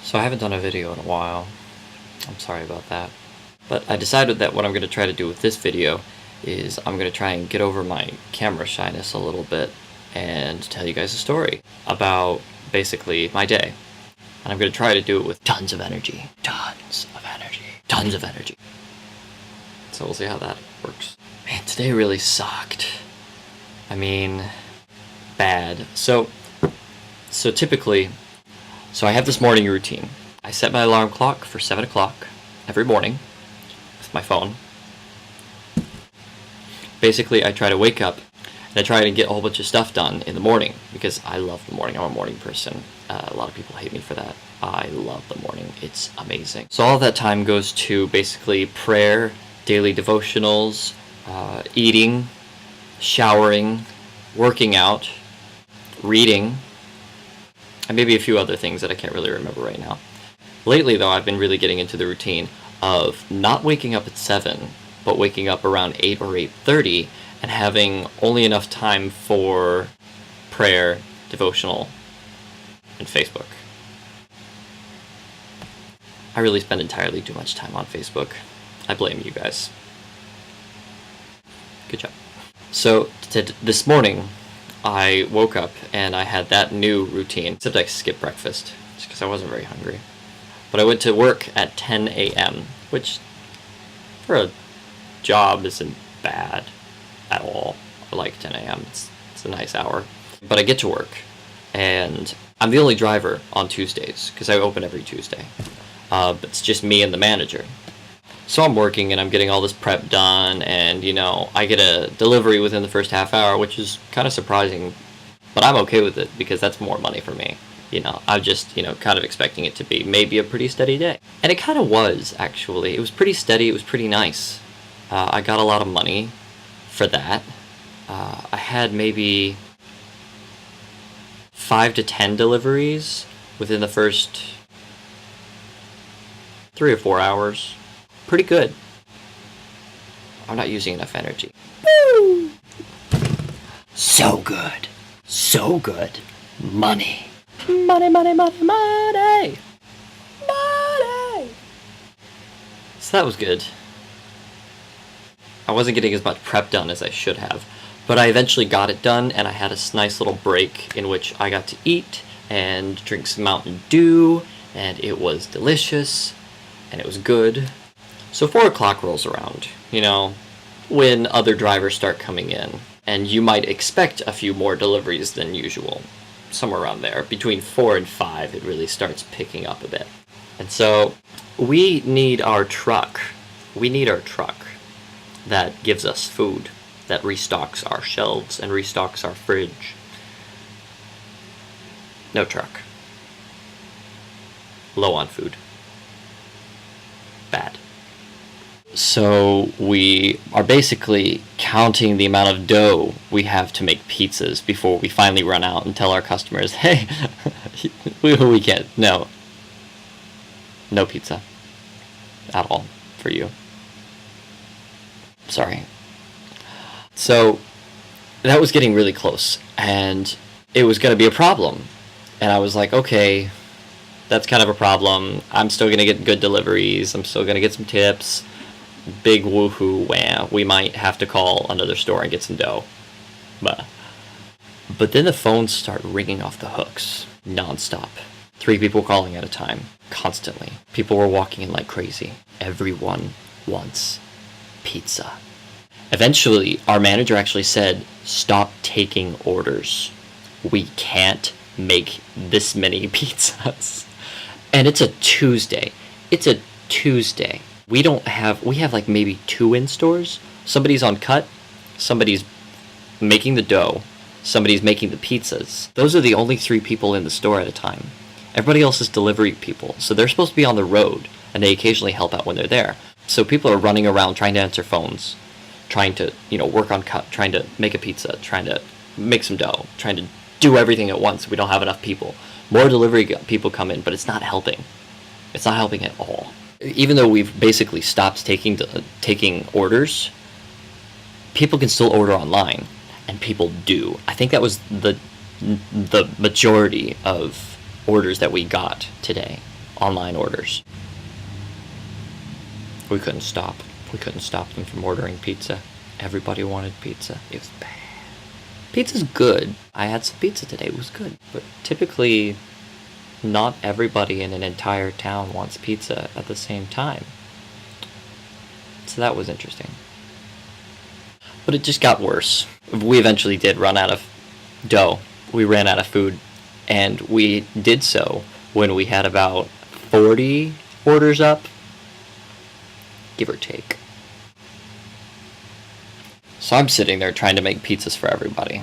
So I haven't done a video in a while. I'm sorry about that. But I decided that what I'm going to try to do with this video is I'm going to try and get over my camera shyness a little bit and tell you guys a story about basically my day. And I'm going to try to do it with tons of energy. Tons of energy. Tons of energy. So we'll see how that works. Man, today really sucked. I mean, bad. So typically, I have this morning routine. I set my alarm clock for 7 o'clock every morning with my phone. Basically, I try to wake up and I try to get a whole bunch of stuff done in the morning because I love the morning. I'm a morning person. A lot of people hate me for that. I love the morning. It's amazing. So all of that time goes to basically prayer, daily devotionals, eating, showering, working out, reading, and maybe a few other things that I can't really remember right now. Lately, though, I've been really getting into the routine of not waking up at 7, but waking up around 8 or 8:30 and having only enough time for prayer, devotional, and Facebook. I really spend entirely too much time on Facebook. I blame you guys. Good job. So, this morning, I woke up and I had that new routine, except I skipped breakfast, just because I wasn't very hungry. But I went to work at 10 a.m., which for a job isn't bad at all. I like 10 a.m., it's a nice hour. But I get to work, and I'm the only driver on Tuesdays, because I open every Tuesday. But it's just me and the manager. So I'm working and I'm getting all this prep done, and I get a delivery within the first half hour, which is kind of surprising, but I'm okay with it because that's more money for me. I'm just, kind of expecting it to be maybe a pretty steady day. And it kind of was, actually. It was pretty steady, it was pretty nice. I got a lot of money for that. I had maybe 5 to 10 deliveries within the first 3 or 4 hours. Pretty good. I'm not using enough energy. Woo! So good. So good. Money. Money, money, money, money! Money! So that was good. I wasn't getting as much prep done as I should have, but I eventually got it done, and I had a nice little break in which I got to eat and drink some Mountain Dew, and it was delicious, and it was good. So 4 o'clock rolls around, when other drivers start coming in, and you might expect a few more deliveries than usual. Somewhere around there. Between 4 and 5, it really starts picking up a bit. And so, we need our truck. We need our truck that gives us food, that restocks our shelves and restocks our fridge. No truck. Low on food. Bad. So we are basically counting the amount of dough we have to make pizzas before we finally run out and tell our customers, hey, we can't, no pizza at all for you. Sorry. So that was getting really close, and it was going to be a problem. And I was like, okay, that's kind of a problem. I'm still going to get good deliveries. I'm still going to get some tips. Big woohoo, wham, we might have to call another store and get some dough. But then the phones start ringing off the hooks, nonstop. 3 people calling at a time, constantly. People were walking in like crazy. Everyone wants pizza. Eventually, our manager actually said, stop taking orders. We can't make this many pizzas. And it's a Tuesday. We have like maybe 2 in stores. Somebody's on cut, somebody's making the dough, somebody's making the pizzas. Those are the only 3 people in the store at a time. Everybody else is delivery people, so they're supposed to be on the road, and they occasionally help out when they're there. So people are running around trying to answer phones, trying to, work on cut, trying to make a pizza, trying to make some dough, trying to do everything at once. We don't have enough people. More delivery people come in, but it's not helping. It's not helping at all. Even though we've basically stopped taking orders, people can still order online, and people do. I think that was the majority of orders that we got today. online orders. We couldn't stop. We couldn't stop them from ordering pizza. Everybody wanted pizza. It was bad. Pizza's good. I had some pizza today. It was good. But typically, not everybody in an entire town wants pizza at the same time. So that was interesting. But it just got worse. We eventually did run out of dough. We ran out of food. And we did so when we had about 40 orders up, give or take. So I'm sitting there trying to make pizzas for everybody,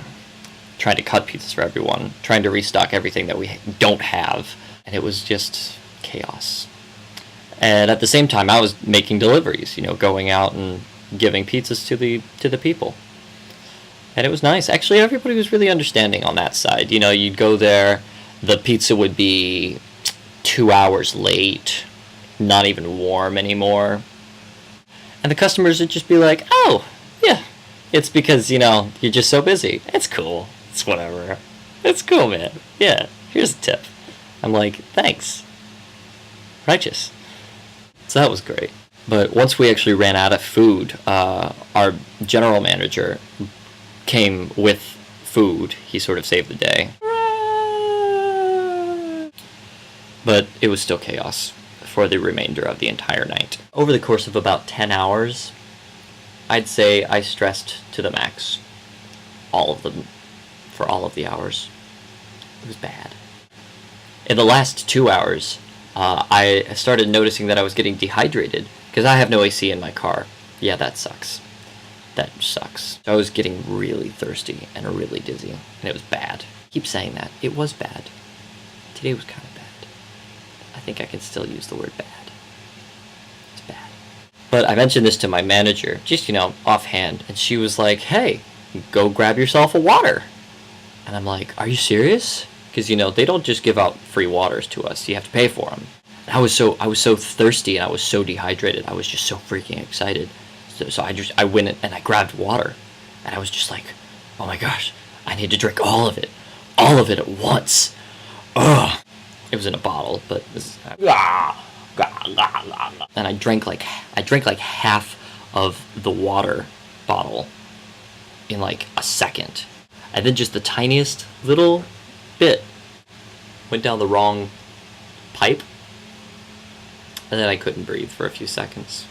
trying to cut pizzas for everyone, trying to restock everything that we don't have, and it was just chaos. And at the same time, I was making deliveries, going out and giving pizzas to the people. And it was nice. Actually, everybody was really understanding on that side. You'd go there, the pizza would be 2 hours late, not even warm anymore. And the customers would just be like, oh, yeah, it's because, you're just so busy. It's cool. It's whatever. It's cool, man. Yeah, here's a tip. I'm like, thanks. Righteous. So that was great. But once we actually ran out of food, our general manager came with food. He sort of saved the day. But it was still chaos for the remainder of the entire night. Over the course of about 10 hours, I'd say I stressed to the max. All of them. For all of the hours. It was bad. In the last 2 hours, I started noticing that I was getting dehydrated because I have no AC in my car. Yeah, that sucks. That sucks. I was getting really thirsty and really dizzy, and it was bad. I keep saying that. It was bad. Today was kind of bad. I think I can still use the word bad. It's bad. But I mentioned this to my manager, just, offhand, and she was like, hey, go grab yourself a water. And I'm like, are you serious? Because, they don't just give out free waters to us. You have to pay for them. And I was so thirsty and I was so dehydrated. I was just so freaking excited. So I went and I grabbed water. And I was just like, oh my gosh, I need to drink all of it. All of it at once. Ugh. It was in a bottle, but this is... And I drank like half of the water bottle in like a second. And then just the tiniest little bit went down the wrong pipe. And then I couldn't breathe for a few seconds.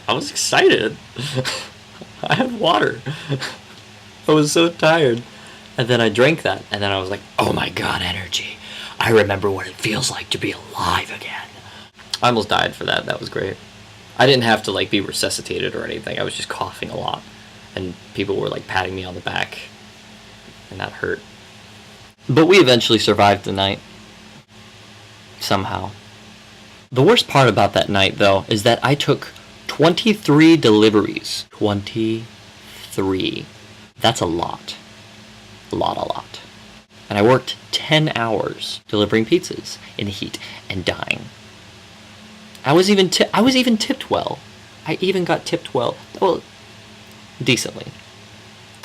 I was excited. I had water. I was so tired. And then I drank that, and then I was like, oh my god, energy. I remember what it feels like to be alive again. I almost died for that. That was great. I didn't have to, be resuscitated or anything. I was just coughing a lot. And people were, patting me on the back. And that hurt. But we eventually survived the night. Somehow. The worst part about that night, though, is that I took 23 deliveries. 23. That's a lot. A lot. And I worked 10 hours delivering pizzas in the heat and dying. I was even tipped well. I even got tipped well. Well, decently.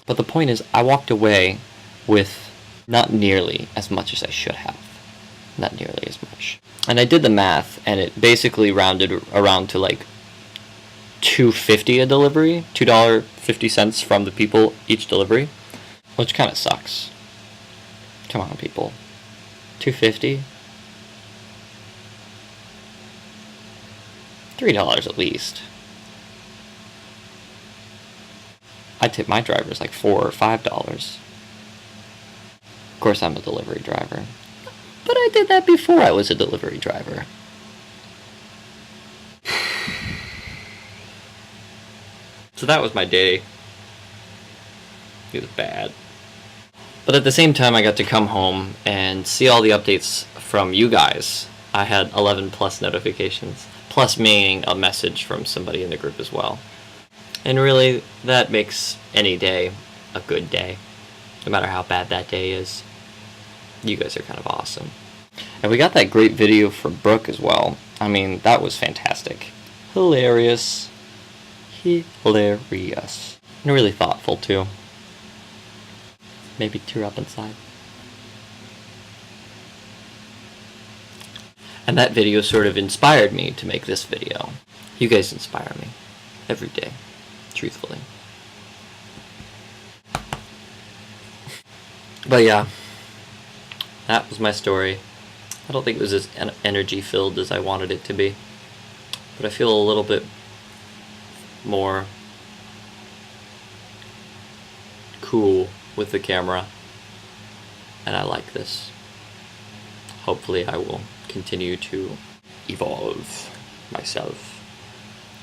But the point is, I walked away with not nearly as much as I should have. Not nearly as much. And I did the math, and it basically rounded around to $2.50 a delivery, $2.50 from the people each delivery, which kind of sucks. Come on, people. $2.50? $3 at least. I tip my drivers $4 or $5. Of course, I'm a delivery driver. But I did that before I was a delivery driver. So that was my day. It was bad. But at the same time, I got to come home and see all the updates from you guys. I had 11 plus notifications, plus meaning a message from somebody in the group as well. And really, that makes any day a good day, no matter how bad that day is. You guys are kind of awesome. And we got that great video from Brooke as well. I mean, that was fantastic. Hilarious. Hilarious. And really thoughtful, too. Maybe tear up inside. And that video sort of inspired me to make this video. You guys inspire me every day, truthfully. But yeah, that was my story. I don't think it was as energy-filled as I wanted it to be. But I feel a little bit more cool with the camera. And I like this. Hopefully I will continue to evolve myself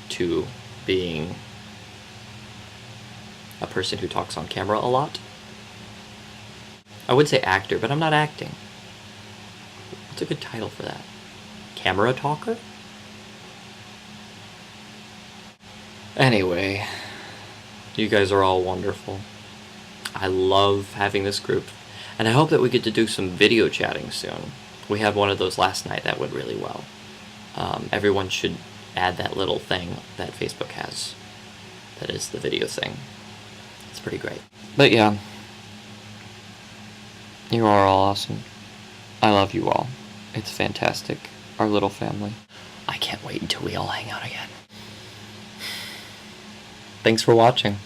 to being a person who talks on camera a lot. I would say actor, but I'm not acting. What's a good title for that? Camera talker? Anyway, you guys are all wonderful. I love having this group, and I hope that we get to do some video chatting soon. We had one of those last night that went really well. Everyone should add that little thing that Facebook has. That is the video thing. It's pretty great. But yeah, you are all awesome. I love you all. It's fantastic. Our little family. I can't wait until we all hang out again. Thanks for watching.